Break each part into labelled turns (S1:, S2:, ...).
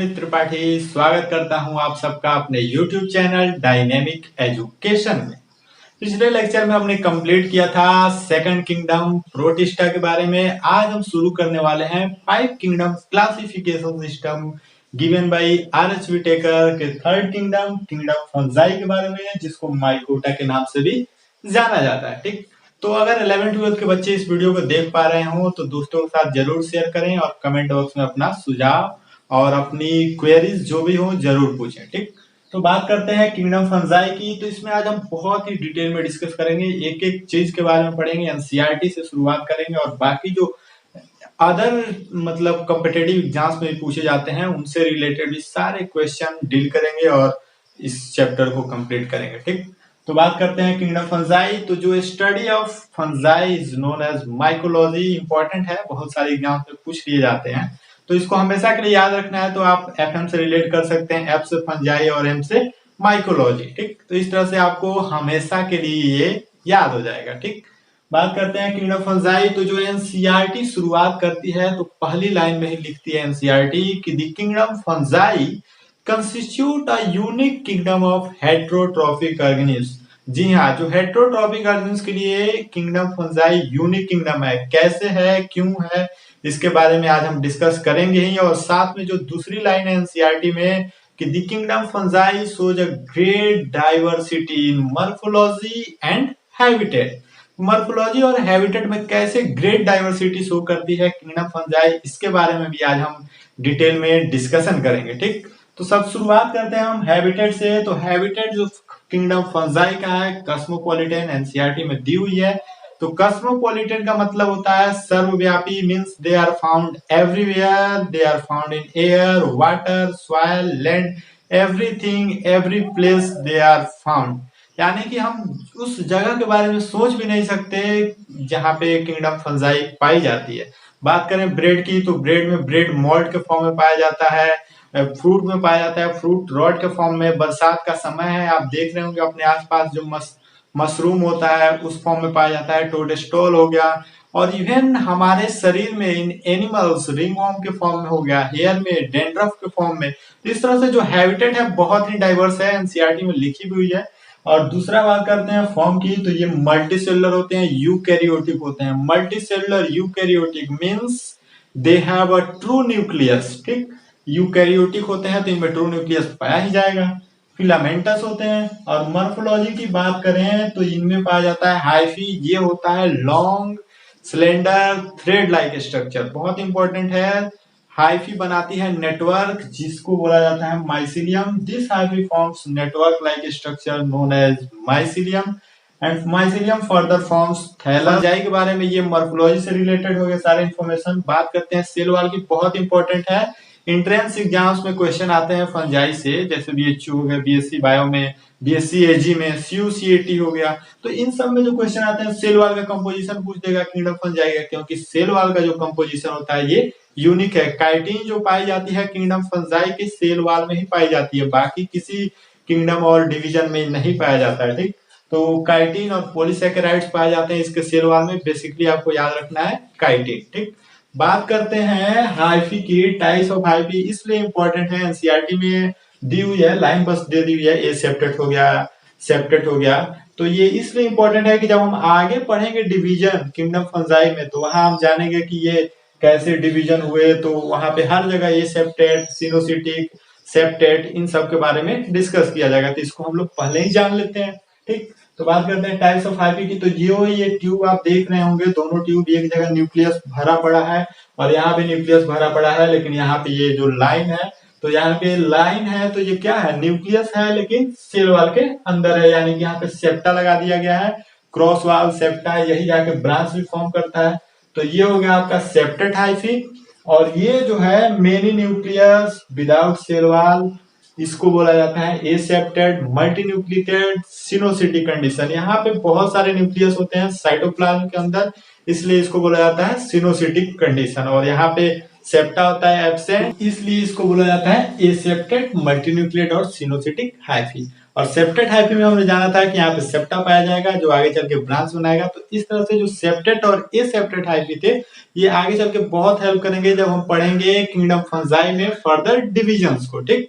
S1: अमित त्रिपाठी स्वागत करता हूं आप सबका अपने YouTube चैनल डायनेमिक एजुकेशन में। पिछले लेक्चर में हमने कंप्लीट किया था सेकंड किंगडम प्रोटिस्टा के बारे में। आज हम शुरू करने वाले हैं 5 kingdom classification system given by R H. Whittaker के थर्ड किंगडम किंगडम फंजाई के बारे में, जिसको माइकोटा के नाम से भी जाना जाता है। ठीक, तो अगर 11th-12th के बच्चे इस वीडियो को देख पा रहे हो तो दोस्तों के साथ जरूर शेयर करें और कमेंट बॉक्स में अपना सुझाव और अपनी क्वेरीज जो भी हो जरूर पूछें। ठीक, तो बात करते हैं किंगडम फंजाई की। तो इसमें आज हम बहुत ही डिटेल में डिस्कस करेंगे, एक एक चीज के बारे में पढ़ेंगे, एनसीईआरटी से शुरुआत करेंगे और बाकी जो अदर मतलब कॉम्पिटिटिव एग्जाम्स में पूछे जाते हैं उनसे रिलेटेड भी सारे क्वेश्चन डील करेंगे और इस चैप्टर को कंप्लीट करेंगे। ठीक, तो बात करते हैं किंगडम फंजाई। तो जो study of fungi is known as mycology, important है, बहुत सारे एग्जाम्स में पूछ लिए जाते हैं, तो इसको हमेशा के लिए याद रखना है। तो आप एफएम से रिलेट कर सकते हैं, एफ से फंजाई और एम से माइकोलॉजी। ठीक, तो इस तरह से आपको हमेशा के लिए ये याद हो जाएगा। ठीक, बात करते हैं किंगडम फंजाई। तो जो एनसीईआरटी शुरुआत करती है तो पहली लाइन में ही लिखती है एनसीईआरटी कि the kingdom fungi constitute a unique kingdom of heterotrophic organism. जी हाँ, जो हेट्रोट्रॉफिक ऑर्गेनिज्म के लिए किंगडम फंजाई यूनिक किंगडम है। कैसे है, क्यों है, इसके बारे में आज हम डिस्कस करेंगे ही। और साथ में जो दूसरी लाइन है एनसीईआरटी में कि the kingdom fungi shows a great diversity in morphology and habitat. Morphology और हैबिटेट में कैसे ग्रेट डाइवर्सिटी शो करती है किंगडम फंजाई, इसके बारे में भी आज हम डिटेल में डिस्कशन करेंगे। ठीक, तो सब शुरुआत करते हैं हम हैबिटेट से। तो हैबिटेट जो किंगडम फंजाई का है कॉस्मोपॉलिटन, एनसीईआरटी में दी हुई है। तो कॉस्मोपॉलिटन का मतलब होता है सर्वव्यापी, means they are found everywhere, they are found in air, water, soil, land, everything, every place they are found. यानी कि हम उस जगह के बारे में सोच भी नहीं सकते जहां पे किंगडम फंजाई पाई जाती है। बात करें ब्रेड की, तो ब्रेड में ब्रेड मोल्ड के फॉर्म में पाया जाता है, फ्रूट में पाया जाता है, फ्रूट रॉड के फॉर्म में। बरसात का समय है, आप देख रहे होंगे अपने आसपास जो मशरूम होता है उस फॉर्म में पाया जाता है, टोडेस्टोल हो गया। और इवन हमारे शरीर में इन एनिमल्स रिंगवॉर्म के फॉर्म में हो गया, हेयर में डैंड्रफ के फॉर्म में। इस तरह से जो हैबिटेट है बहुत ही डाइवर्स है, एनसीईआरटी में लिखी भी हुई है। और दूसरा बात करते हैं फॉर्म की, तो ये मल्टीसेलुलर होते हैं, यूकैरियोटिक होते हैं। Multicellular eukaryotic means they have a true nucleus. ठीक, यूकैरियोटिक होते हैं तो इनमें ट्रू न्यूक्लियस पाया ही जाएगा। फिलामेंटस होते हैं। और मॉर्फोलॉजी की बात करें तो इनमें पाया जाता है हाइफी, ये होता है long slender thread like structure, बहुत इंपॉर्टेंट है। हाइफी बनाती है नेटवर्क जिसको बोला जाता है mycelium. This hyphae forms network like structure known as mycelium and mycelium further forms thallus. Fungi के बारे में ये मॉर्फोलॉजी से रिलेटेड हो गए सारे इंफॉर्मेशन। बात करते हैं सेल वॉल की, बहुत इंपॉर्टेंट है, एंट्रेंस एग्जाम्स में क्वेश्चन आते हैं फंजाई से, जैसे बीएचयू हो गया, बीएससी बायो में, बीएससी एजी में, सीयूसीएटी हो गया। तो इन सब में जो क्वेश्चन आते हैं सेल वॉल का कंपोजिशन पूछ देगा किंगडम फंजाई का, क्योंकि सेल वॉल का जो कंपोजिशन होता है ये यूनिक है। काइटिन जो पाई जाती है किंगडम फंजाई के सेल वॉल में ही पाई जाती है, बाकी किसी किंगडम और डिवीजन में नहीं पाया जाता है। ठीक, तो काइटिन और पॉलीसैकेराइड्स पाए जाते हैं इसके सेल वॉल में। बेसिकली आपको याद रखना है काइटिन। ठीक, बात करते हैं हाइफी की, टाइप्स ऑफ हाइफी इसलिए इंपॉर्टेंट है, एनसीईआरटी में दी हुई है, लाइन बस दे दी हुई है, ए सेप्टेट हो गया, सेप्टेट हो गया। तो ये इसलिए इंपॉर्टेंट है कि जब हम आगे पढ़ेंगे डिवीजन किंगडम फंजाई में तो वहां हम जानेंगे कि ये कैसे डिवीजन हुए। तो वहां पे हर जगह ए सेप्टेट, सिनोसिटिक, सेप्टेट, इन सब के बारे में डिस्कस किया जाएगा, तो इसको हम लोग पहले ही जान लेते हैं। ठीक, तो बात करते हैं टाइप्स ऑफ हाइफी की। तो ये ट्यूब आप देख रहे होंगे, दोनों ट्यूब एक जगह न्यूक्लियस भरा पड़ा है और यहाँ पे न्यूक्लियस भरा पड़ा है, लेकिन यहाँ पे ये जो लाइन है, तो यहाँ पे लाइन है तो ये क्या है, न्यूक्लियस है लेकिन सेल वॉल के अंदर है, यानी कि यहाँ पे सेप्टा लगा दिया गया है, क्रॉस वॉल सेप्टा, यही जाके ब्रांच भी फॉर्म करता है। तो ये हो गया आपका सेप्टेट हाइफी। और ये जो है many nucleus without cell wall, इसको बोला जाता है एसेप्टेड मल्टीन्यूक्लिएटेड सिनोसिटिक कंडीशन। यहाँ पे बहुत सारे न्यूक्लियस होते हैं साइटोप्लाज्म के अंदर, इसलिए इसको बोला जाता है सिनोसिटिक कंडीशन। और यहाँ पे सेप्टा होता है एब्सेंट, इसलिए इसको बोला जाता है एसेप्टेड मल्टीन्यूक्लिएट और सिनोसिटिक हाइफी। और सेप्टेट हाइफी में हमने जाना था कि यहाँ पे सेप्टा पाया जाएगा जो आगे चल के ब्रांच बनाएगा। तो इस तरह से जो सेप्टेट और एसेप्टेट हाइफी थे ये आगे चल के बहुत हेल्प करेंगे जब हम पढ़ेंगे किंगडम फंजाई में फर्दर डिविजन्स को। ठीक,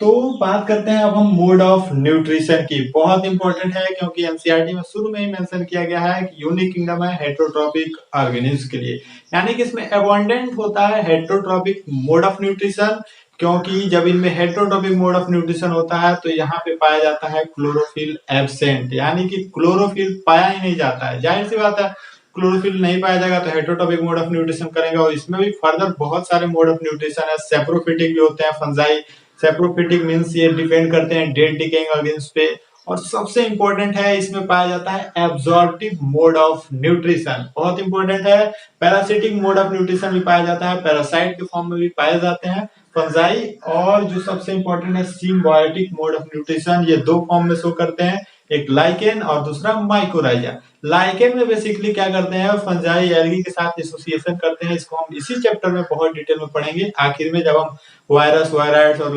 S1: तो बात करते हैं अब हम मोड ऑफ न्यूट्रिशन की। बहुत इंपॉर्टेंट है क्योंकि एनसीईआरटी में शुरू में ही मेंशन किया गया है कि यूनिक किंगडम है हेटेरोट्रॉपिक ऑर्गेनिज्म के लिए, यानी कि इसमें अबंडेंट होता है हेटेरोट्रॉपिक मोड ऑफ न्यूट्रिशन। क्योंकि जब इनमें हेटेरोट्रॉपिक मोड ऑफ न्यूट्रिशन होता है तो यहाँ पे पाया जाता है क्लोरोफिल एब्सेंट, यानी कि क्लोरोफिल पाया ही नहीं जाता है। जाहिर सी बात है क्लोरोफिल नहीं पाया जाएगा तो हेटेरोट्रॉपिक मोड ऑफ न्यूट्रिशन करेगा। और इसमें भी फर्दर बहुत सारे मोड ऑफ न्यूट्रिशन है, सेप्रोफिटिक भी होते हैं फंजाई। सेप्रोफिटिक मींस ये डिपेंड करते हैं डेड डिकेइंग ऑर्गेन्स पे। और सबसे इंपॉर्टेंट है इसमें पाया जाता है एब्जॉर्प्टिव मोड ऑफ न्यूट्रिशन, बहुत इंपॉर्टेंट है। पैरासिटिक मोड ऑफ न्यूट्रिशन भी पाया जाता है, पैरासाइट के फॉर्म में भी पाए जाते हैं फंजाई। और जो सबसे इंपॉर्टेंट है सिम्बायोटिक मोड ऑफ न्यूट्रिशन, ये दो फॉर्म में शो करते हैं, एक लाइकेन और दूसरा माइकोराइजा। लाइकेन में बेसिकली क्या करते हैं फंजाई एल्गी के साथ एसोसिएशन करते हैं, इसको हम इसी चैप्टर में बहुत डिटेल में पढ़ेंगे आखिर में जब हम वायरस वायराइड्स और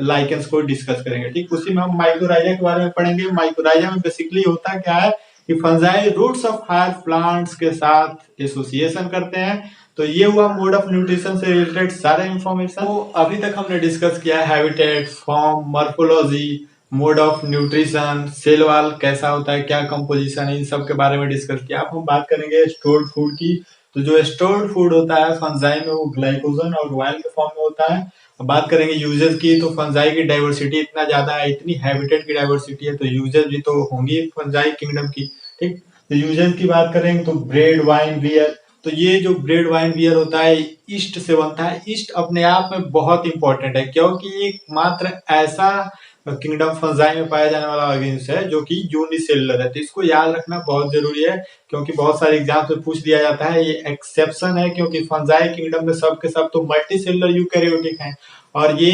S1: लाइकेंस को डिस्कस करेंगे। ठीक, उसी में हम माइकोराइजा के बारे में पढ़ेंगे। माइकोराइजा में बेसिकली होता क्या है कि fungi roots of higher plants के साथ एसोसिएशन करते हैं। तो ये हुआ मोड ऑफ न्यूट्रिशन से रिलेटेड सारे इंफॉर्मेशन। तो अभी तक हमने डिस्कस किया habitat, form, morphology, mode of nutrition, cell wall कैसा होता है, क्या कंपोजिशन है, इन सब के बारे में डिस्कस किया। अब हम बात करेंगे स्टोर्ड फूड की। तो जो स्टोर्ड फूड होता है फंजाई में वो ग्लाइकोजन और ऑयल के फॉर्म में होता है। अब बात करेंगे यूजेस की, तो फंजाई की डाइवर्सिटी इतना ज्यादा है, इतनी हैबिटेट की डाइवर्सिटी है, तो यूजेस भी तो होंगी फंजाई किंगडम की। ठीक, तो यूजेस की बात करें तो ब्रेड, वाइन, बियर। तो ये जो ब्रेड, वाइन, बियर होता है ईस्ट से बनता है। ईस्ट अपने आप में बहुत इंपॉर्टेंट है क्योंकि ये मात्र ऐसा किंगडम फंजाई में पाया जाने वाला ऑर्गेनिज्म है जो कि यूनिसेलुलर है। तो इसको याद रखना बहुत जरूरी है क्योंकि बहुत सारे एग्जाम में पूछ दिया जाता है। ये एक्सेप्शन है क्योंकि फंजाई किंगडम में सब के सब तो मल्टीसेलुलर यूकैरियोटिक हैं और ये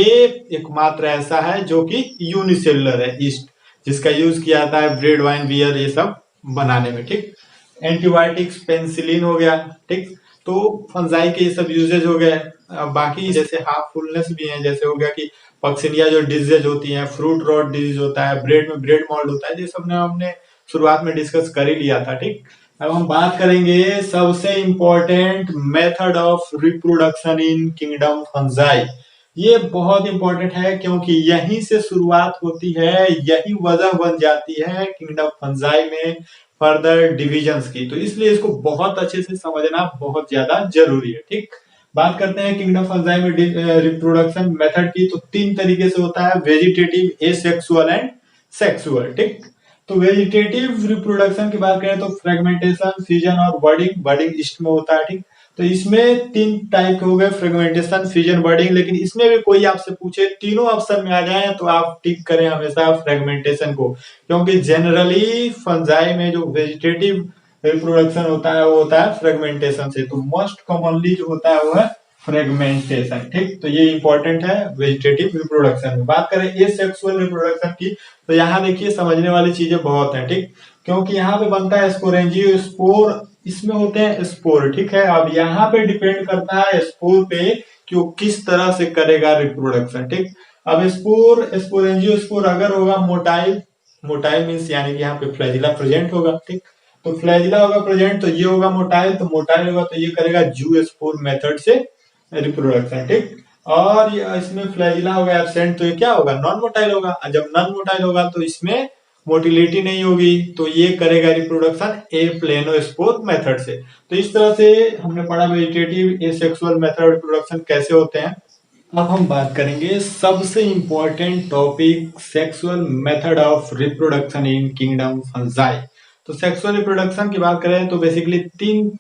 S1: एकमात्र ऐसा है जो कि यूनिसेलुलर है ईस्ट, जिसका यूज किया जाता है ब्रेड, वाइन, बियर ये सब बनाने में। ठीक, एंटीबायोटिक्स पेनिसिलिन हो गया। ठीक, तो फंजाई के ये सब यूजेज हो गए। बाकी जैसे हार्मफुलनेस भी है, जैसे हो गया कि पक्सिनिया जो डिजीज होती है, फ्रूट रॉट डिजीज होता है, ब्रेड में ब्रेड मॉल्ड होता है, ये सब ने हमने शुरुआत में डिस्कस कर ही लिया था। ठीक, अब हम बात करेंगे सबसे important method of reproduction in kingdom fungi. ये बहुत इंपॉर्टेंट है क्योंकि यहीं से शुरुआत होती है, यही वजह बन जाती है किंगडम फंजाई में फर्दर डिविजन्स की। तो इसलिए इसको बहुत अच्छे से समझना बहुत ज्यादा जरूरी है। ठीक, बात करते हैं किंगडम फंजाई में रिप्रोडक्शन मेथड की। तो तीन तरीके से होता है, वेजिटेटिव, एसेक्सुअल एंड सेक्सुअल। ठीक, तो वेजिटेटिव रिप्रोडक्शन की बात करें तो फ्रेगमेंटेशन, फिजन और बर्डिंग। बर्डिंग ईस्ट में होता है। ठीक, तो इसमें तीन टाइप के हो गए, फ्रेगमेंटेशन, फिजन, बर्डिंग। लेकिन इसमें भी कोई आपसे पूछे तीनों ऑप्शन में आ जाए तो आप टिक करें हमेशा फ्रेगमेंटेशन को, क्योंकि जनरली फंजाई में जो वेजिटेटिव रिप्रोडक्शन होता है वो होता है फ्रेगमेंटेशन से। तो मोस्ट कॉमनली जो होता है वो है फ्रेगमेंटेशन। ठीक, तो ये इंपॉर्टेंट है वेजिटेटिव रिप्रोडक्शन में। बात करें एसेक्सुअल रिप्रोडक्शन की तो यहाँ देखिए समझने वाली चीजें बहुत हैं। ठीक, क्योंकि यहाँ पे बनता है स्पोरेंजियोस्पोर, इसमें होते हैं स्पोर। ठीक है, अब यहाँ पे डिपेंड करता है स्पोर पे कि वो किस तरह से करेगा रिप्रोडक्शन। ठीक, अब स्पोरेंजियोस्पोर अगर होगा मोटाइल, मोटाइल मीन्स यानी कि यहाँ पे फ्लैजिला प्रेजेंट होगा। ठीक, तो फ्लैजिला होगा प्रेजेंट तो ये होगा मोटाइल, तो मोटाइल होगा तो ये करेगा जूस्पोर मेथड से रिप्रोडक्शन। ठीक, और इसमें फ्लैजिला होगा एब्सेंट तो ये क्या होगा, नॉन मोटाइल होगा। जब नॉन मोटाइल होगा तो इसमें मोटिलिटी नहीं होगी तो ये करेगा रिप्रोडक्शन ए प्लेनोस्पोर मेथड से। तो इस तरह से हमने पढ़ा वेजिटेटिव एसेक्सुअल मेथड रिप्रोडक्शन कैसे होते हैं। अब हम बात करेंगे सबसे important topic, sexual method of reproduction in kingdom fungi. तो सेक्सुअल रिप्रोडक्शन की बात करें तो बेसिकली तीन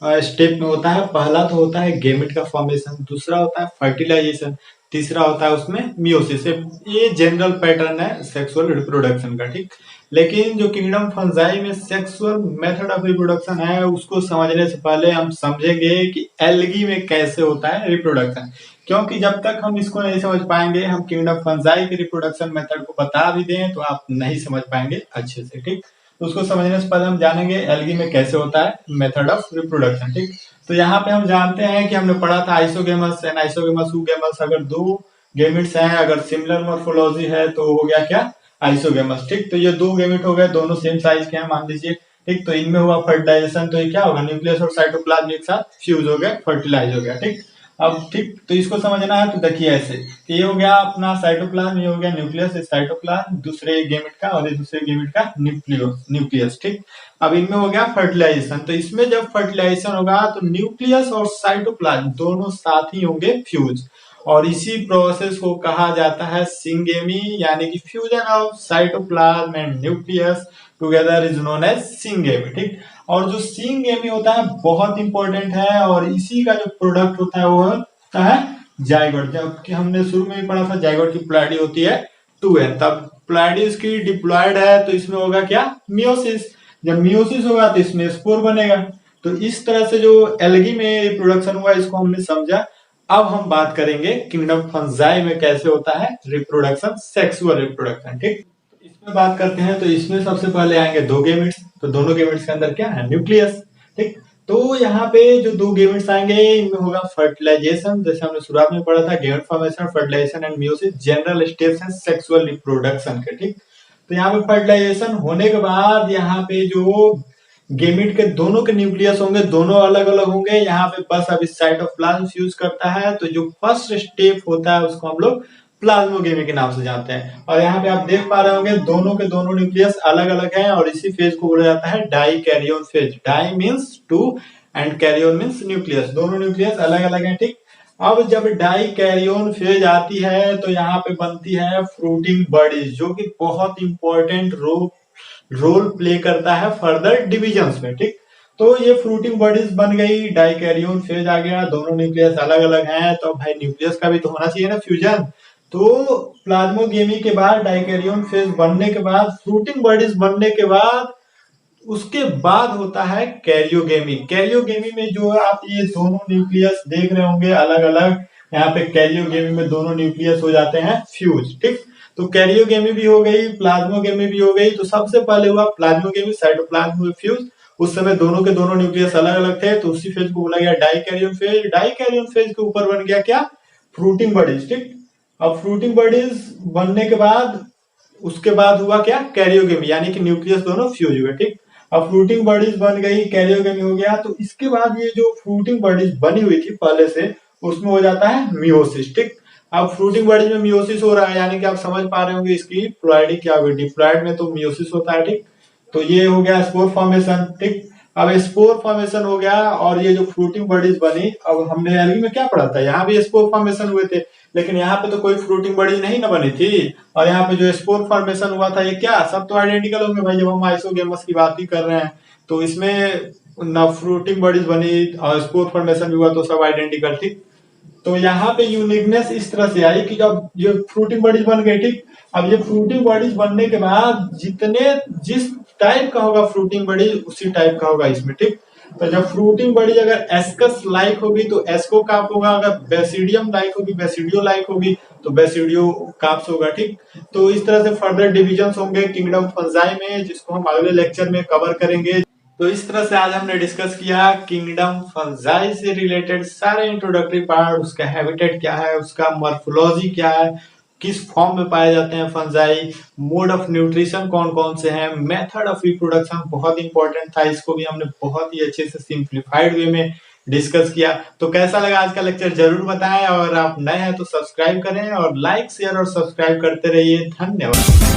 S1: स्टेप में होता है। पहला तो होता है गेमेट का फॉर्मेशन, दूसरा होता है फर्टिलाइजेशन, तीसरा होता है उसमें मियोसिस। ये जनरल पैटर्न है सेक्सुअल रिप्रोडक्शन का। ठीक, लेकिन जो किंगडम फंजाई में सेक्सुअल मेथड ऑफ रिप्रोडक्शन है उसको समझने से पहले हम समझेंगे कि एल्गी में कैसे होता है रिप्रोडक्शन, क्योंकि जब तक हम इसको नहीं समझ पाएंगे, हम किंगडम फंजाई के रिप्रोडक्शन मेथड को बता भी दें तो आप नहीं समझ पाएंगे अच्छे से। ठीक, तो उसको समझने से पहले हम जानेंगे एल्गी में कैसे होता है मेथड ऑफ रिप्रोडक्शन। ठीक, तो यहाँ पे हम जानते हैं कि हमने पढ़ा था आइसोगेमस एनाइसोगेमस, यूगेमस। अगर दो गेमिट्स हैं, अगर सिमिलर मॉर्फोलॉजी है तो हो गया क्या, आइसोगेमस। ठीक, तो ये दो गेमेट हो गए, दोनों सेम साइज के हैं मान लीजिए। ठीक, तो इनमें हुआ फर्टिलाइजेशन, तो ये क्या होगा, न्यूक्लियस और साइटोप्लाज्म एक साथ फ्यूज हो गए, फर्टिलाइज हो गया। ठीक, अब ठीक, तो इसको समझना है तो देखिए ऐसे कि ये हो गया अपना साइटोप्लाज्म, ये हो गया न्यूक्लियस, साइटोप्लाज्म दूसरे गेमेट का और ये दूसरे गेमेट का न्यूक्लियस। ठीक, अब इनमें हो गया फर्टिलाइजेशन, तो इसमें जब फर्टिलाइजेशन होगा तो न्यूक्लियस और साइटोप्लाज्म दोनों साथ ही होंगे फ्यूज, और इसी प्रोसेस को कहा जाता है सिंगेमी, यानी कि fusion of cytoplasm and nucleus together is known as syngamy. ठीक, और जो सिंगेमी होता है बहुत इंपॉर्टेंट है, और इसी का जो प्रोडक्ट होता है वो होता है जाइगोट। जबकि हमने शुरू में भी पढ़ा था जाइगोट की प्लाइडी होती है 2n, तब प्लाइडी इसकी डिप्लॉयड है तो इसमें होगा क्या, मियोसिस। जब मियोसिस होगा तो इसमें स्पोर बनेगा। तो इस तरह से जो एल्गी में रिप्रोडक्शन हुआ इसको हमने समझा। अब हम बात करेंगे किंगडम फंजाई में कैसे होता है रिप्रोडक्शन, सेक्सुअल रिप्रोडक्शन। ठीक, इसमें बात करते हैं तो इसमें सबसे पहले आएंगे दो गेमेट्स, तो दोनों गेमेट्स के अंदर क्या है, न्यूक्लियस। ठीक, तो यहाँ पे जो दो गेमेट्स आएंगे इनमें होगा फर्टिलाइजेशन, जैसे हमने शुरुआत में पढ़ा था, gamete formation, fertilisation and meiosis general steps हैं सेक्सुअल रिप्रोडक्शन के। ठीक, तो यहाँ पे फर्टिलाइजेशन होने के बाद यहाँ पे जो गेमिट के दोनों के न्यूक्लियस होंगे दोनों अलग अलग होंगे, यहाँ पे बस अभी साइटोप्लाज्म फ्यूज करता है, तो जो फर्स्ट स्टेप होता है उसको हम लोग प्लाज्मोगेमी के नाम से जानते हैं। और यहाँ पे आप देख पा रहे होंगे दोनों के दोनों न्यूक्लियस अलग अलग हैं, और इसी फेज को बोला जाता है dikaryon phase. Di means two and karyon means nucleus, दोनों न्यूक्लियस अलग अलग हैं। ठीक, अब जब डाई कैरियोन फेज आती है तो यहाँ पे बनती है फ्रूटिंग बॉडीज, जो कि बहुत इंपॉर्टेंट रोल प्ले करता है फर्दर डिविजन्स में। ठीक, तो ये फ्रूटिंग बॉडीज बन गई, डाइकैरियोन फेज आ गया, दोनों न्यूक्लियस अलग अलग हैं, तो भाई न्यूक्लियस का भी तो होना चाहिए ना फ्यूजन। तो प्लाज्मोगेमी के बाद डाइकैरियोन फेज बनने के बाद, फ्रूटिंग बॉडीज बनने के बाद, उसके बाद होता है कैरियोगेमी। कैरियोगेमी में जो आप ये दोनों न्यूक्लियस देख रहे होंगे अलग अलग, यहाँ पे कैरियोगेमी में दोनों न्यूक्लियस हो जाते हैं फ्यूज। ठीक, तो कैरियोगेमी भी हो गई, प्लाज्मोगेमी भी हो गई। तो सबसे पहले हुआ प्लाज्मोगेमी, साइटोप्लाज्म हुए फ्यूज, उस समय दोनों के दोनों न्यूक्लियस अलग अलग थे, तो उसी फेज को बोला गया डाइकैरियोन फेज। डाइकैरियोन फेज के ऊपर बन गया क्या, फ्रूटिंग बॉडीज। ठीक, अब फ्रूटिंग बॉडीज बनने के बाद उसके बाद हुआ क्या, कैरियोगेमी, यानी कि न्यूक्लियस दोनों फ्यूज हुए। ठीक, अब फ्रूटिंग बॉडीज बन गई, कैरियोगेमी हो गया, तो इसके बाद ये जो फ्रूटिंग बॉडीज बनी हुई थी पहले से उसमें हो जाता है मियोसिस। ठीक, अब फ्रूटिंग बॉडीज में मियोसिस हो रहा है, यानी कि आप समझ पा रहे होंगे इसकी प्लॉइडी क्या होगी, डिप्लॉइड में तो मियोसिस होता है। ठीक, तो ये हो गया स्पोर फॉर्मेशन। ठीक, अब स्पोर फॉर्मेशन हो गया, और ये जो फ्रूटिंग बॉडीज बनी, अब हमने एल्गी में क्या पढ़ा था, यहाँ भी स्पोर फॉर्मेशन हुए थे, लेकिन यहाँ पे तो कोई फ्रूटिंग बॉडीज नहीं ना बनी थी। और यहाँ पे जो स्पोर फॉर्मेशन हुआ था ये क्या, सब तो आइडेंटिकल होंगे भाई, जब हम आइसोगेमस की बात ही कर रहे हैं, तो इसमें ना फ्रूटिंग बॉडीज बनी और स्पोर फॉर्मेशन भी हुआ, तो सब आइडेंटिकल। ठीक, तो यहाँ पे यूनिकनेस इस तरह से आई कि जब ये फ्रूटिंग बॉडीज बन गई, ठीक, अब ये फ्रूटिंग बॉडीज बनने के बाद जिस टाइप का होगा फ्रूटिंग बॉडीज उसी टाइप का होगा इसमें। ठीक, तो जब फ्रूटिंग बॉडीज अगर एस्कस लाइक होगी तो एस्को काप होगा, अगर बेसिडियम लाइक होगी बेसिडियो लाइक होगी तो बेसिडियो काप्स होगा। ठीक, तो इस तरह से फर्दर डिविजन्स होंगे किंगडम फंजाई में, जिसको हम अगले लेक्चर में कवर करेंगे। तो इस तरह से आज हमने डिस्कस किया किंगडम फंजाई से रिलेटेड सारे इंट्रोडक्टरी पार्ट, उसका हैबिटेट क्या है, उसका मॉर्फोलॉजी क्या है, किस फॉर्म में पाए जाते हैं फंजाई, मोड ऑफ न्यूट्रिशन कौन कौन से हैं, मेथड ऑफ रिप्रोडक्शन बहुत इंपॉर्टेंट था, इसको भी हमने बहुत ही अच्छे से सिंप्लीफाइड वे में डिस्कस किया। तो कैसा लगा आज का लेक्चर जरूर बताएं, और आप नए हैं तो सब्सक्राइब करें और लाइक शेयर और सब्सक्राइब करते रहिए। धन्यवाद।